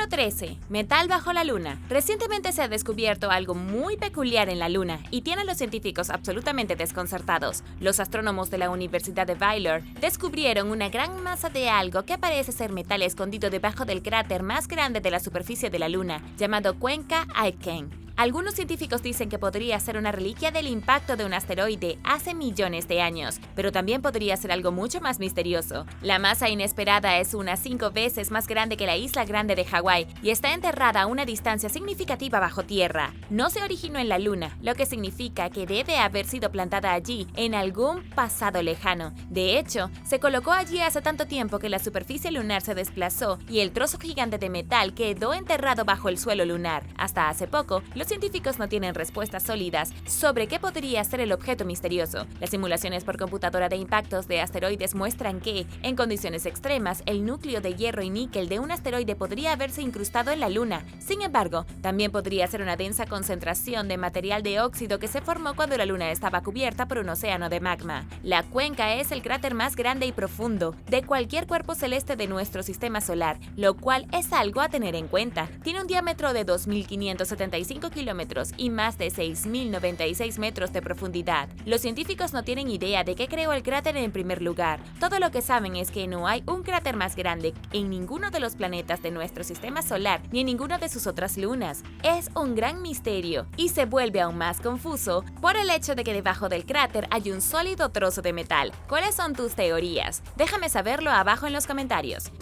Número 13. Metal bajo la Luna. Recientemente se ha descubierto algo muy peculiar en la Luna y tiene a los científicos absolutamente desconcertados. Los astrónomos de la Universidad de Baylor descubrieron una gran masa de algo que parece ser metal escondido debajo del cráter más grande de la superficie de la Luna, llamado Cuenca Aitken. Algunos científicos dicen que podría ser una reliquia del impacto de un asteroide hace millones de años, pero también podría ser algo mucho más misterioso. La masa inesperada es unas 5 veces más grande que la isla Grande de Hawái y está enterrada a una distancia significativa bajo tierra. No se originó en la Luna, lo que significa que debe haber sido plantada allí en algún pasado lejano. De hecho, se colocó allí hace tanto tiempo que la superficie lunar se desplazó y el trozo gigante de metal quedó enterrado bajo el suelo lunar. Hasta hace poco, los científicos no tienen respuestas sólidas sobre qué podría ser el objeto misterioso. Las simulaciones por computadora de impactos de asteroides muestran que, en condiciones extremas, el núcleo de hierro y níquel de un asteroide podría haberse incrustado en la Luna. Sin embargo, también podría ser una densa concentración de material de óxido que se formó cuando la Luna estaba cubierta por un océano de magma. La Cuenca es el cráter más grande y profundo de cualquier cuerpo celeste de nuestro sistema solar, lo cual es algo a tener en cuenta. Tiene un diámetro de 2.575 kilómetros y más de 6.096 metros de profundidad. Los científicos no tienen idea de qué creó el cráter en primer lugar. Todo lo que saben es que no hay un cráter más grande en ninguno de los planetas de nuestro sistema solar ni en ninguna de sus otras lunas. Es un gran misterio y se vuelve aún más confuso por el hecho de que debajo del cráter hay un sólido trozo de metal. ¿Cuáles son tus teorías? Déjame saberlo abajo en los comentarios.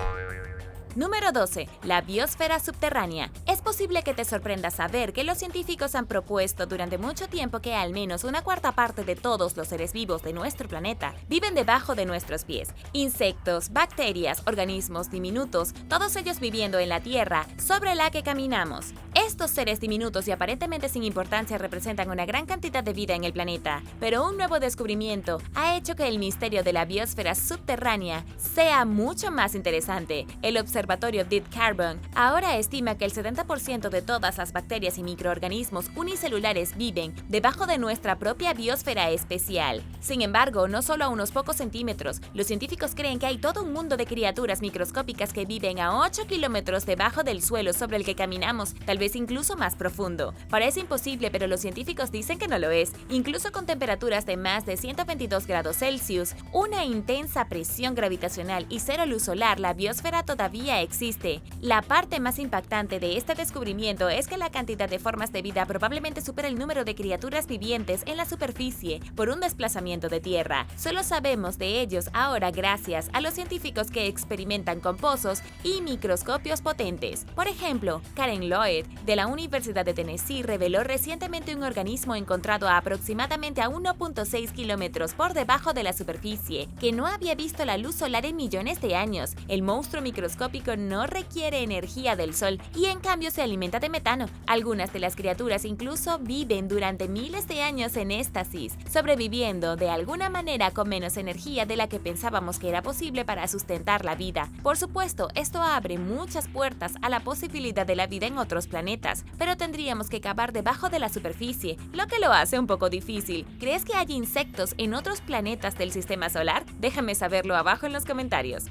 Número 12. La biosfera subterránea. Es posible que te sorprenda saber que los científicos han propuesto durante mucho tiempo que al menos una cuarta parte de todos los seres vivos de nuestro planeta viven debajo de nuestros pies. Insectos, bacterias, organismos diminutos, todos ellos viviendo en la Tierra sobre la que caminamos. Estos seres diminutos y aparentemente sin importancia representan una gran cantidad de vida en el planeta, pero un nuevo descubrimiento ha hecho que el misterio de la biosfera subterránea sea mucho más interesante. El observatorio Deep Carbon ahora estima que el 70% de todas las bacterias y microorganismos unicelulares viven debajo de nuestra propia biosfera especial. Sin embargo, no solo a unos pocos centímetros, los científicos creen que hay todo un mundo de criaturas microscópicas que viven a 8 kilómetros debajo del suelo sobre el que caminamos, tal vez incluso más profundo. Parece imposible, pero los científicos dicen que no lo es. Incluso con temperaturas de más de 122 grados Celsius, una intensa presión gravitacional y cero luz solar, la biosfera todavía existe. La parte más impactante de este descubrimiento es que la cantidad de formas de vida probablemente supera el número de criaturas vivientes en la superficie por un desplazamiento de tierra. Solo sabemos de ellos ahora gracias a los científicos que experimentan con pozos y microscopios potentes. Por ejemplo, Karen Lloyd, de la Universidad de Tennessee, reveló recientemente un organismo encontrado a aproximadamente a 1.6 kilómetros por debajo de la superficie, que no había visto la luz solar en millones de años. El monstruo microscópico no requiere energía del sol y en cambio se alimenta de metano. Algunas de las criaturas incluso viven durante miles de años en éxtasis, sobreviviendo de alguna manera con menos energía de la que pensábamos que era posible para sustentar la vida. Por supuesto, esto abre muchas puertas a la posibilidad de la vida en otros planetas, pero tendríamos que cavar debajo de la superficie, lo que lo hace un poco difícil. ¿Crees que hay insectos en otros planetas del sistema solar? Déjame saberlo abajo en los comentarios.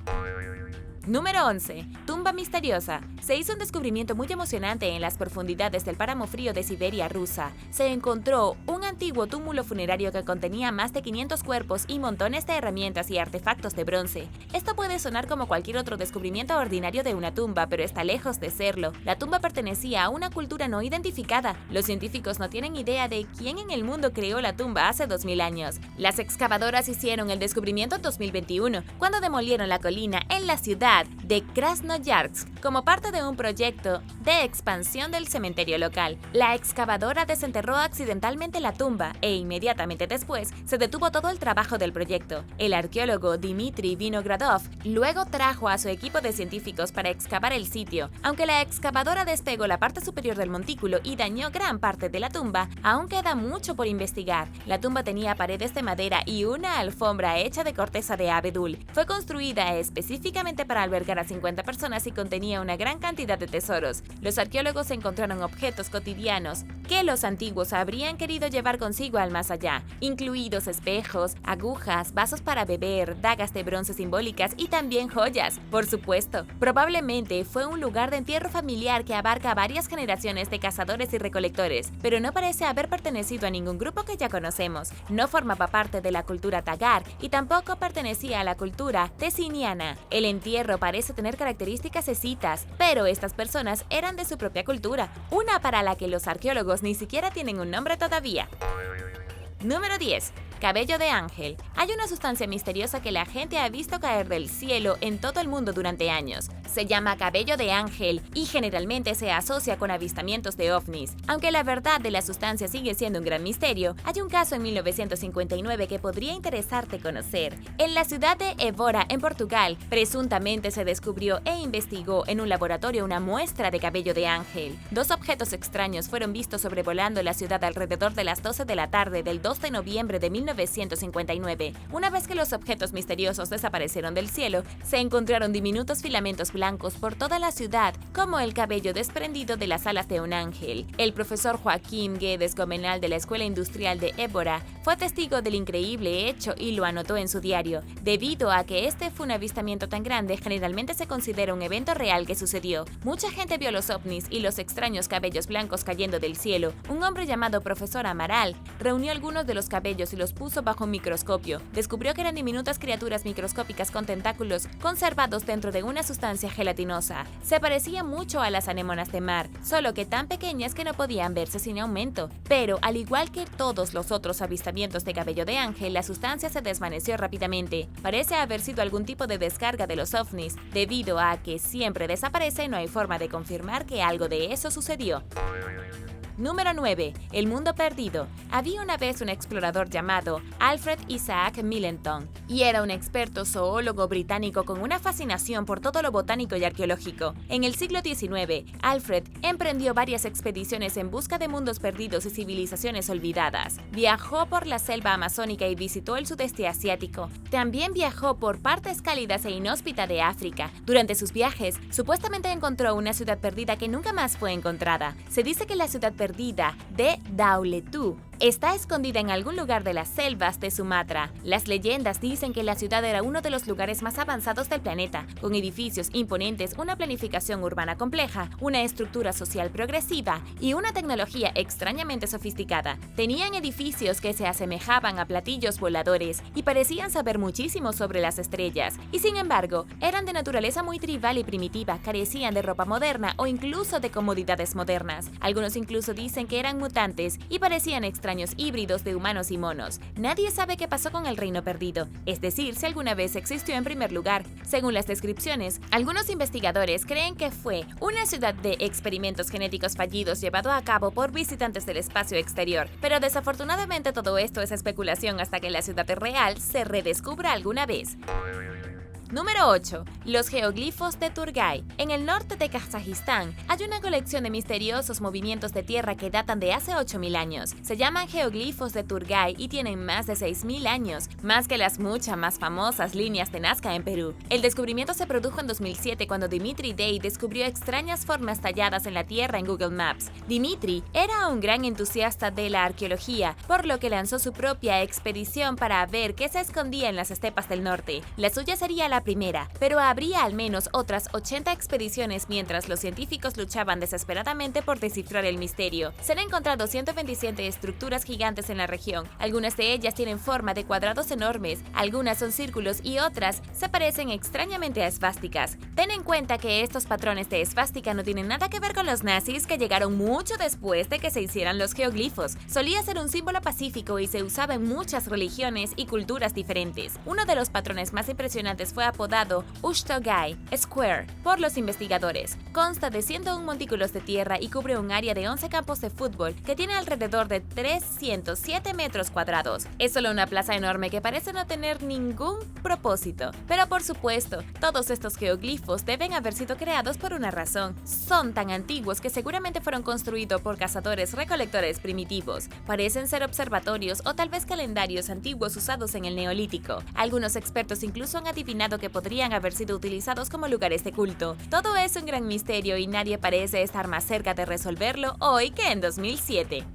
Número 11. Tumba misteriosa. Se hizo un descubrimiento muy emocionante en las profundidades del páramo frío de Siberia rusa. Se encontró un antiguo túmulo funerario que contenía más de 500 cuerpos y montones de herramientas y artefactos de bronce. Esto puede sonar como cualquier otro descubrimiento ordinario de una tumba, pero está lejos de serlo. La tumba pertenecía a una cultura no identificada. Los científicos no tienen idea de quién en el mundo creó la tumba hace 2000 años. Las excavadoras hicieron el descubrimiento en 2021, cuando demolieron la colina en la ciudad de Krasnoyarsk como parte de un proyecto de expansión del cementerio local. La excavadora desenterró accidentalmente la tumba e inmediatamente después se detuvo todo el trabajo del proyecto. El arqueólogo Dmitry Vinogradov luego trajo a su equipo de científicos para excavar el sitio. Aunque la excavadora despegó la parte superior del montículo y dañó gran parte de la tumba, aún queda mucho por investigar. La tumba tenía paredes de madera y una alfombra hecha de corteza de abedul. Fue construida específicamente para albergar a 50 personas y contenía una gran cantidad de tesoros. Los arqueólogos encontraron objetos cotidianos que los antiguos habrían querido llevar consigo al más allá, incluidos espejos, agujas, vasos para beber, dagas de bronce simbólicas y también joyas, por supuesto. Probablemente fue un lugar de entierro familiar que abarca varias generaciones de cazadores y recolectores, pero no parece haber pertenecido a ningún grupo que ya conocemos. No formaba parte de la cultura tagar y tampoco pertenecía a la cultura tesiniana. El entierro parece tener características escitas, pero estas personas eran de su propia cultura, una para la que los arqueólogos ni siquiera tienen un nombre todavía. Número 10. Cabello de ángel. Hay una sustancia misteriosa que la gente ha visto caer del cielo en todo el mundo durante años. Se llama cabello de ángel y generalmente se asocia con avistamientos de ovnis. Aunque la verdad de la sustancia sigue siendo un gran misterio, hay un caso en 1959 que podría interesarte conocer. En la ciudad de Évora, en Portugal, presuntamente se descubrió e investigó en un laboratorio una muestra de cabello de ángel. Dos objetos extraños fueron vistos sobrevolando la ciudad alrededor de las 12 de la tarde del 2 de noviembre de 1959. Una vez que los objetos misteriosos desaparecieron del cielo, se encontraron diminutos filamentos blancos por toda la ciudad, como el cabello desprendido de las alas de un ángel. El profesor Joaquim Guedes Comenal de la Escuela Industrial de Évora fue testigo del increíble hecho y lo anotó en su diario. Debido a que este fue un avistamiento tan grande, generalmente se considera un evento real que sucedió. Mucha gente vio los ovnis y los extraños cabellos blancos cayendo del cielo. Un hombre llamado Profesor Amaral reunió algunos de los cabellos y los puso bajo un microscopio. Descubrió que eran diminutas criaturas microscópicas con tentáculos conservados dentro de una sustancia gelatinosa. Se parecían mucho a las anémonas de mar, solo que tan pequeñas que no podían verse sin aumento. Pero, al igual que todos los otros avistamientos de cabello de ángel, la sustancia se desvaneció rápidamente. Parece haber sido algún tipo de descarga de los ovnis. Debido a que siempre desaparece, no hay forma de confirmar que algo de eso sucedió. Número 9. El mundo perdido. Había una vez un explorador llamado Alfred Isaac Millenton, y era un experto zoólogo británico con una fascinación por todo lo botánico y arqueológico. En el siglo XIX, Alfred emprendió varias expediciones en busca de mundos perdidos y civilizaciones olvidadas. Viajó por la selva amazónica y visitó el sudeste asiático. También viajó por partes cálidas e inhóspitas de África. Durante sus viajes, supuestamente encontró una ciudad perdida que nunca más fue encontrada. Se dice que la ciudad perdida de Dauletu está escondida en algún lugar de las selvas de Sumatra. Las leyendas dicen que la ciudad era uno de los lugares más avanzados del planeta, con edificios imponentes, una planificación urbana compleja, una estructura social progresiva y una tecnología extrañamente sofisticada. Tenían edificios que se asemejaban a platillos voladores y parecían saber muchísimo sobre las estrellas, y sin embargo, eran de naturaleza muy tribal y primitiva, carecían de ropa moderna o incluso de comodidades modernas. Algunos incluso dicen que eran mutantes y parecían extraños híbridos de humanos y monos. Nadie sabe qué pasó con el reino perdido, es decir, si alguna vez existió en primer lugar. Según las descripciones, algunos investigadores creen que fue una ciudad de experimentos genéticos fallidos llevado a cabo por visitantes del espacio exterior, pero desafortunadamente todo esto es especulación hasta que la ciudad real se redescubra alguna vez. Número 8. Los geoglifos de Turgay. En el norte de Kazajistán hay una colección de misteriosos movimientos de tierra que datan de hace 8.000 años. Se llaman geoglifos de Turgay y tienen más de 6.000 años, más que las muchas más famosas líneas de Nazca en Perú. El descubrimiento se produjo en 2007 cuando Dimitri Day descubrió extrañas formas talladas en la tierra en Google Maps. Dimitri era un gran entusiasta de la arqueología, por lo que lanzó su propia expedición para ver qué se escondía en las estepas del norte. La suya sería la primera, pero habría al menos otras 80 expediciones mientras los científicos luchaban desesperadamente por descifrar el misterio. Se han encontrado 127 estructuras gigantes en la región. Algunas de ellas tienen forma de cuadrados enormes, algunas son círculos y otras se parecen extrañamente a esvásticas. Ten en cuenta que estos patrones de esvástica no tienen nada que ver con los nazis, que llegaron mucho después de que se hicieran los geoglifos. Solía ser un símbolo pacífico y se usaba en muchas religiones y culturas diferentes. Uno de los patrones más impresionantes fue apodado Ushtogay Square por los investigadores. Consta de 101 montículos de tierra y cubre un área de 11 campos de fútbol que tiene alrededor de 307 metros cuadrados. Es solo una plaza enorme que parece no tener ningún propósito. Pero por supuesto, todos estos geoglifos deben haber sido creados por una razón. Son tan antiguos que seguramente fueron construidos por cazadores-recolectores primitivos. Parecen ser observatorios o tal vez calendarios antiguos usados en el Neolítico. Algunos expertos incluso han adivinado que podrían haber sido utilizados como lugares de culto. Todo es un gran misterio y nadie parece estar más cerca de resolverlo hoy que en 2007.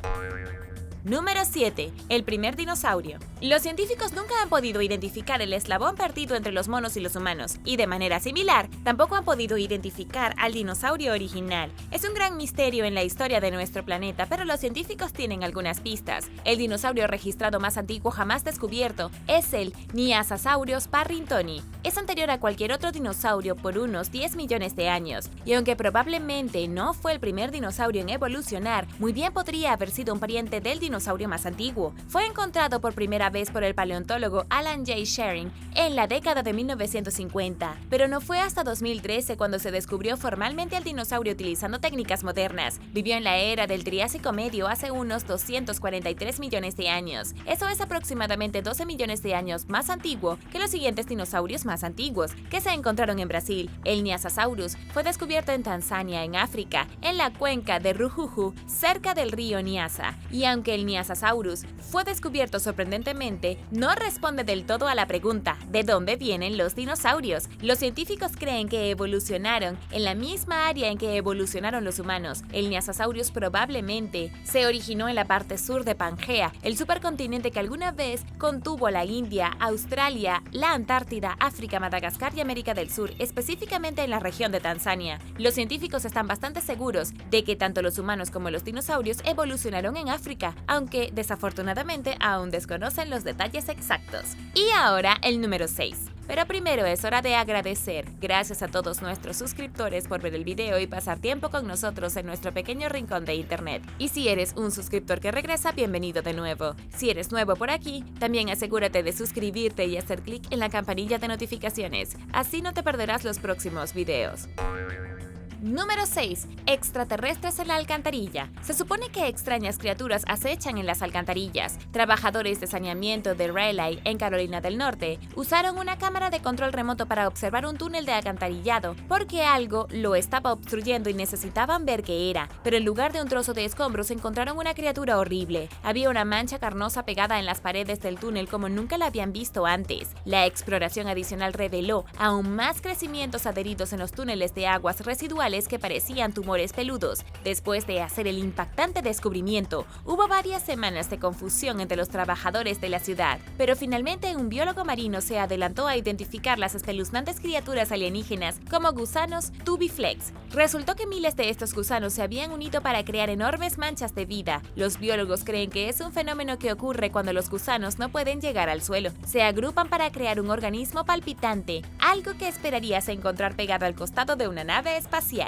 Número 7. El primer dinosaurio. Los científicos nunca han podido identificar el eslabón perdido entre los monos y los humanos, y de manera similar, tampoco han podido identificar al dinosaurio original. Es un gran misterio en la historia de nuestro planeta, pero los científicos tienen algunas pistas. El dinosaurio registrado más antiguo jamás descubierto es el Nyasasaurus parringtoni. Es anterior a cualquier otro dinosaurio por unos 10 millones de años, y aunque probablemente no fue el primer dinosaurio en evolucionar, muy bien podría haber sido un pariente del dinosaurio más antiguo. Fue encontrado por primera vez por el paleontólogo Alan J. Shearing en la década de 1950, pero no fue hasta 2013 cuando se descubrió formalmente al dinosaurio utilizando técnicas modernas. Vivió en la era del Triásico Medio hace unos 243 millones de años. Eso es aproximadamente 12 millones de años más antiguo que los siguientes dinosaurios más antiguos, que se encontraron en Brasil. El Nyasasaurus fue descubierto en Tanzania, en África, en la cuenca de Rujuju, cerca del río Nyasa, y aunque el Nyasasaurus fue descubierto sorprendentemente, no responde del todo a la pregunta ¿de dónde vienen los dinosaurios? Los científicos creen que evolucionaron en la misma área en que evolucionaron los humanos. El Nyasasaurus probablemente se originó en la parte sur de Pangea, el supercontinente que alguna vez contuvo la India, Australia, la Antártida, África, Madagascar y América del Sur, específicamente en la región de Tanzania. Los científicos están bastante seguros de que tanto los humanos como los dinosaurios evolucionaron en África, aunque desafortunadamente aún desconocen los detalles exactos. Y ahora el número 6. Pero primero es hora de agradecer. Gracias a todos nuestros suscriptores por ver el video y pasar tiempo con nosotros en nuestro pequeño rincón de internet. Y si eres un suscriptor que regresa, bienvenido de nuevo. Si eres nuevo por aquí, también asegúrate de suscribirte y hacer clic en la campanilla de notificaciones. Así no te perderás los próximos videos. Número 6. Extraterrestres en la alcantarilla. Se supone que extrañas criaturas acechan en las alcantarillas. Trabajadores de saneamiento de Raleigh, en Carolina del Norte, usaron una cámara de control remoto para observar un túnel de alcantarillado porque algo lo estaba obstruyendo y necesitaban ver qué era. Pero en lugar de un trozo de escombros encontraron una criatura horrible. Había una mancha carnosa pegada en las paredes del túnel como nunca la habían visto antes. La exploración adicional reveló aún más crecimientos adheridos en los túneles de aguas residuales que parecían tumores peludos. Después de hacer el impactante descubrimiento, hubo varias semanas de confusión entre los trabajadores de la ciudad, pero finalmente un biólogo marino se adelantó a identificar las espeluznantes criaturas alienígenas como gusanos tubiflex. Resultó que miles de estos gusanos se habían unido para crear enormes manchas de vida. Los biólogos creen que es un fenómeno que ocurre cuando los gusanos no pueden llegar al suelo. Se agrupan para crear un organismo palpitante, algo que esperarías encontrar pegado al costado de una nave espacial.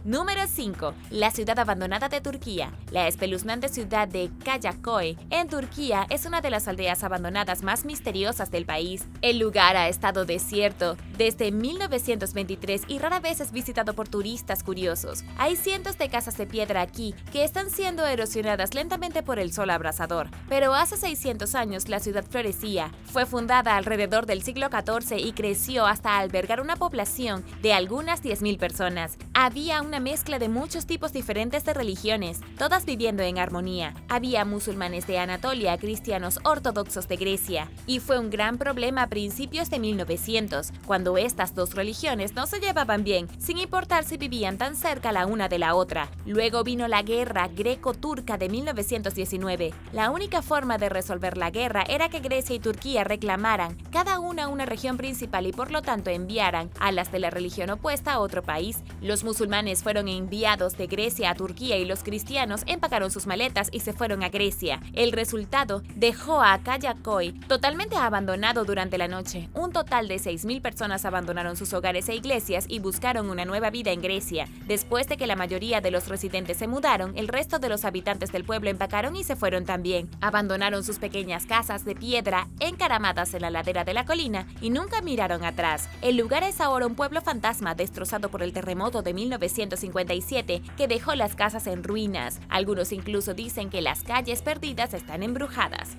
Número 5. La ciudad abandonada de Turquía. La espeluznante ciudad de Kayaköy, en Turquía, es una de las aldeas abandonadas más misteriosas del país. El lugar ha estado desierto desde 1923 y rara vez es visitado por turistas curiosos. Hay cientos de casas de piedra aquí que están siendo erosionadas lentamente por el sol abrasador. Pero hace 600 años la ciudad florecía. Fue fundada alrededor del siglo XIV y creció hasta albergar una población de algunas 10.000 personas. Había una mezcla de muchos tipos diferentes de religiones, todas viviendo en armonía. Había musulmanes de Anatolia, cristianos ortodoxos de Grecia, y fue un gran problema a principios de 1900, cuando estas dos religiones no se llevaban bien, sin importar si vivían tan cerca la una de la otra. Luego vino la guerra greco-turca de 1919. La única forma de resolver la guerra era que Grecia y Turquía reclamaran cada una región principal y por lo tanto enviaran a las de la religión opuesta a otro país. Los musulmanes fueron enviados de Grecia a Turquía y los cristianos empacaron sus maletas y se fueron a Grecia. El resultado dejó a Kayaköy totalmente abandonado durante la noche. Un total de 6.000 personas abandonaron sus hogares e iglesias y buscaron una nueva vida en Grecia. Después de que la mayoría de los residentes se mudaron, el resto de los habitantes del pueblo empacaron y se fueron también. Abandonaron sus pequeñas casas de piedra encaramadas en la ladera de la colina y nunca miraron atrás. El lugar es ahora un pueblo fantasma destrozado por el terremoto de 1957 que dejó las casas en ruinas. Algunos incluso dicen que las calles perdidas están embrujadas.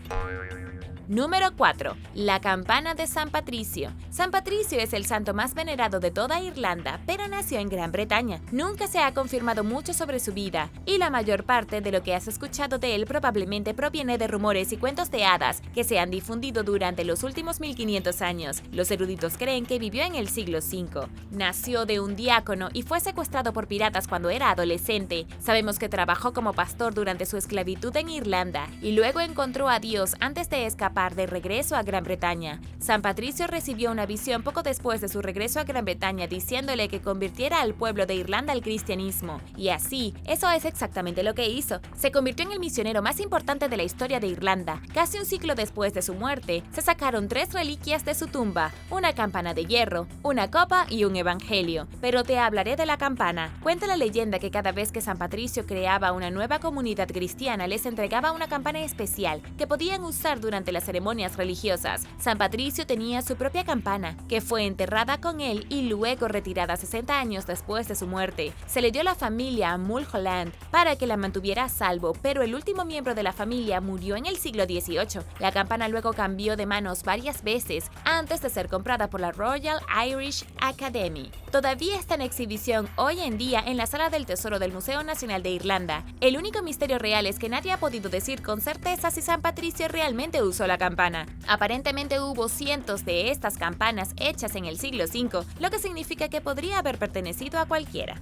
Número 4. La campana de San Patricio. San Patricio es el santo más venerado de toda Irlanda, pero nació en Gran Bretaña. Nunca se ha confirmado mucho sobre su vida, y la mayor parte de lo que has escuchado de él probablemente proviene de rumores y cuentos de hadas que se han difundido durante los últimos 1500 años. Los eruditos creen que vivió en el siglo V. Nació de un diácono y fue secuestrado por piratas cuando era adolescente. Sabemos que trabajó como pastor durante su esclavitud en Irlanda y luego encontró a Dios antes de escapar de regreso a Gran Bretaña. San Patricio recibió una visión poco después de su regreso a Gran Bretaña diciéndole que convirtiera al pueblo de Irlanda al cristianismo. Y así, eso es exactamente lo que hizo. Se convirtió en el misionero más importante de la historia de Irlanda. Casi un siglo después de su muerte, se sacaron 3 reliquias de su tumba: una campana de hierro, una copa y un evangelio. Pero te hablaré de la campana. Cuenta la leyenda que cada vez que San Patricio creaba una nueva comunidad cristiana, les entregaba una campana especial que podían usar durante las ceremonias religiosas. San Patricio tenía su propia campana, que fue enterrada con él y luego retirada 60 años después de su muerte. Se le dio a la familia a Mulholland para que la mantuviera a salvo, pero el último miembro de la familia murió en el siglo XVIII. La campana luego cambió de manos varias veces antes de ser comprada por la Royal Irish Academy. Todavía está en exhibición hoy en día en la Sala del Tesoro del Museo Nacional de Irlanda. El único misterio real es que nadie ha podido decir con certeza si San Patricio realmente usó la campana. Aparentemente hubo cientos de estas campanas hechas en el siglo V, lo que significa que podría haber pertenecido a cualquiera.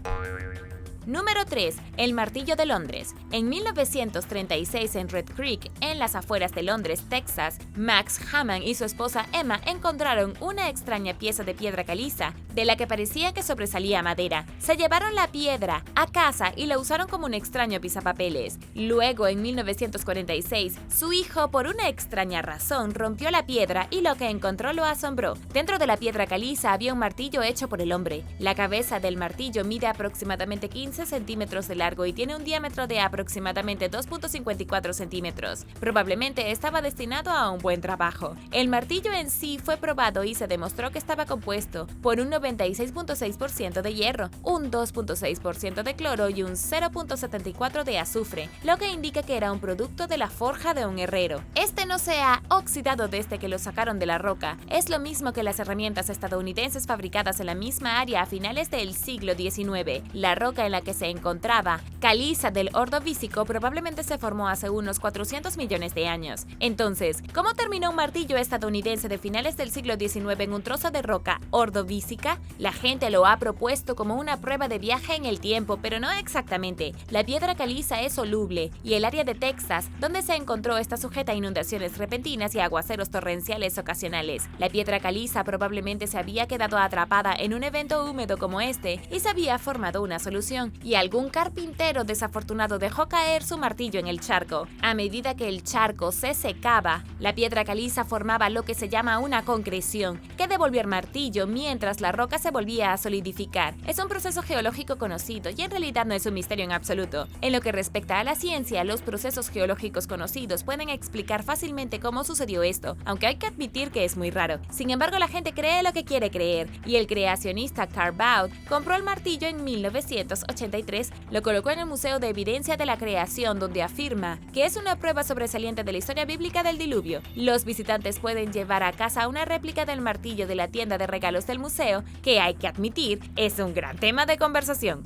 Número 3. El martillo de Londres. En 1936 en Red Creek, en las afueras de Londres, Texas, Max Hammond y su esposa Emma encontraron una extraña pieza de piedra caliza de la que parecía que sobresalía madera. Se llevaron la piedra a casa y la usaron como un extraño pisapapeles. Luego, en 1946, su hijo, por una extraña razón, rompió la piedra y lo que encontró lo asombró. Dentro de la piedra caliza había un martillo hecho por el hombre. La cabeza del martillo mide aproximadamente 15 centímetros de largo y tiene un diámetro de aproximadamente 2.54 centímetros. Probablemente estaba destinado a un buen trabajo. El martillo en sí fue probado y se demostró que estaba compuesto por un 96.6% de hierro, un 2.6% de cloro y un 0.74% de azufre, lo que indica que era un producto de la forja de un herrero. Este no se ha oxidado desde que lo sacaron de la roca. Es lo mismo que las herramientas estadounidenses fabricadas en la misma área a finales del siglo XIX. La roca en la que se encontraba, caliza del Ordovícico, probablemente se formó hace unos 400 millones de años. Entonces, ¿cómo terminó un martillo estadounidense de finales del siglo XIX en un trozo de roca ordovícica? La gente lo ha propuesto como una prueba de viaje en el tiempo, pero no exactamente. La piedra caliza es soluble y el área de Texas donde se encontró está sujeta a inundaciones repentinas y aguaceros torrenciales ocasionales. La piedra caliza probablemente se había quedado atrapada en un evento húmedo como este y se había formado una solución, y algún carpintero desafortunado dejó caer su martillo en el charco. A medida que el charco se secaba, la piedra caliza formaba lo que se llama una concreción, que devolvió el martillo mientras la roca se volvía a solidificar. Es un proceso geológico conocido y en realidad no es un misterio en absoluto. En lo que respecta a la ciencia, los procesos geológicos conocidos pueden explicar fácilmente cómo sucedió esto, aunque hay que admitir que es muy raro. Sin embargo, la gente cree lo que quiere creer, y el creacionista Carl Baud compró el martillo en 1983, lo colocó en el Museo de Evidencia de la Creación, donde afirma que es una prueba sobresaliente de la historia bíblica del diluvio. Los visitantes pueden llevar a casa una réplica del martillo de la tienda de regalos del museo, que hay que admitir es un gran tema de conversación.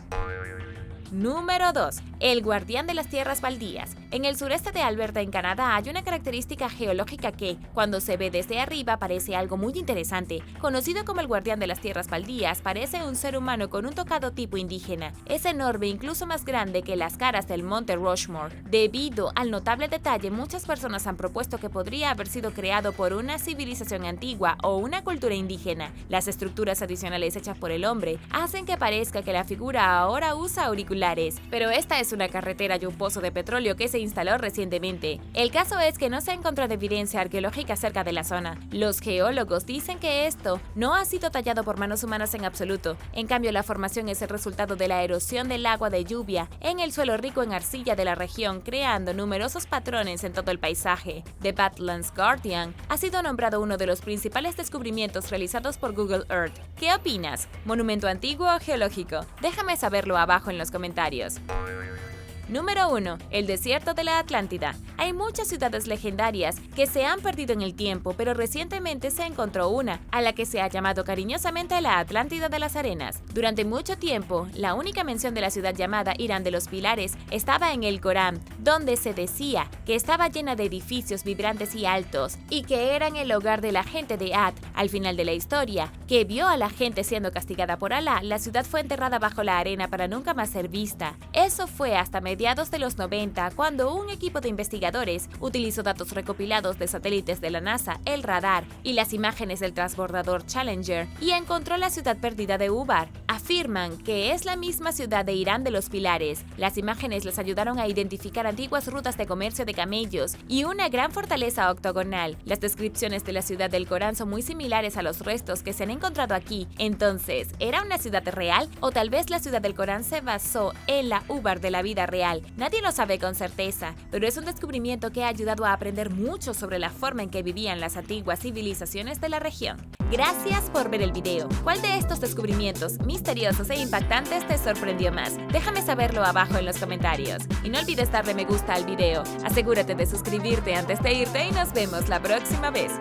Número 2. El guardián de las tierras baldías. En el sureste de Alberta, en Canadá, hay una característica geológica que, cuando se ve desde arriba, parece algo muy interesante. Conocido como el guardián de las tierras baldías, parece un ser humano con un tocado tipo indígena. Es enorme, incluso más grande que las caras del monte Rushmore. Debido al notable detalle, muchas personas han propuesto que podría haber sido creado por una civilización antigua o una cultura indígena. Las estructuras adicionales hechas por el hombre hacen que parezca que la figura ahora usa auriculares, pero esta es una carretera y un pozo de petróleo que se instaló recientemente. El caso es que no se ha encontrado evidencia arqueológica cerca de la zona. Los geólogos dicen que esto no ha sido tallado por manos humanas en absoluto. En cambio, la formación es el resultado de la erosión del agua de lluvia en el suelo rico en arcilla de la región, creando numerosos patrones en todo el paisaje. The Badlands Guardian ha sido nombrado uno de los principales descubrimientos realizados por Google Earth. ¿Qué opinas? ¿Monumento antiguo o geológico? Déjame saberlo abajo en los comentarios. Número 1. El desierto de la Atlántida. Hay muchas ciudades legendarias que se han perdido en el tiempo, pero recientemente se encontró una, a la que se ha llamado cariñosamente la Atlántida de las Arenas. Durante mucho tiempo, la única mención de la ciudad llamada Irán de los Pilares estaba en el Corán, donde se decía que estaba llena de edificios vibrantes y altos, y que eran el hogar de la gente de Ad. Al final de la historia, que vio a la gente siendo castigada por Alá, la ciudad fue enterrada bajo la arena para nunca más ser vista. Eso fue hasta mediados de los 90, cuando un equipo de investigadores utilizó datos recopilados de satélites de la NASA, el radar y las imágenes del transbordador Challenger y encontró la ciudad perdida de Ubar. Afirman que es la misma ciudad de Irán de los Pilares. Las imágenes les ayudaron a identificar antiguas rutas de comercio de camellos y una gran fortaleza octogonal. Las descripciones de la ciudad del Corán son muy similares a los restos que se han encontrado aquí. Entonces, ¿era una ciudad real? ¿O tal vez la ciudad del Corán se basó en la Ubar de la vida real? Nadie lo sabe con certeza, pero es un descubrimiento que ha ayudado a aprender mucho sobre la forma en que vivían las antiguas civilizaciones de la región. Gracias por ver el video. ¿Cuál de estos descubrimientos misteriosos e impactantes te sorprendió más? Déjame saberlo abajo en los comentarios. Y no olvides darle me gusta al video. Asegúrate de suscribirte antes de irte y nos vemos la próxima vez.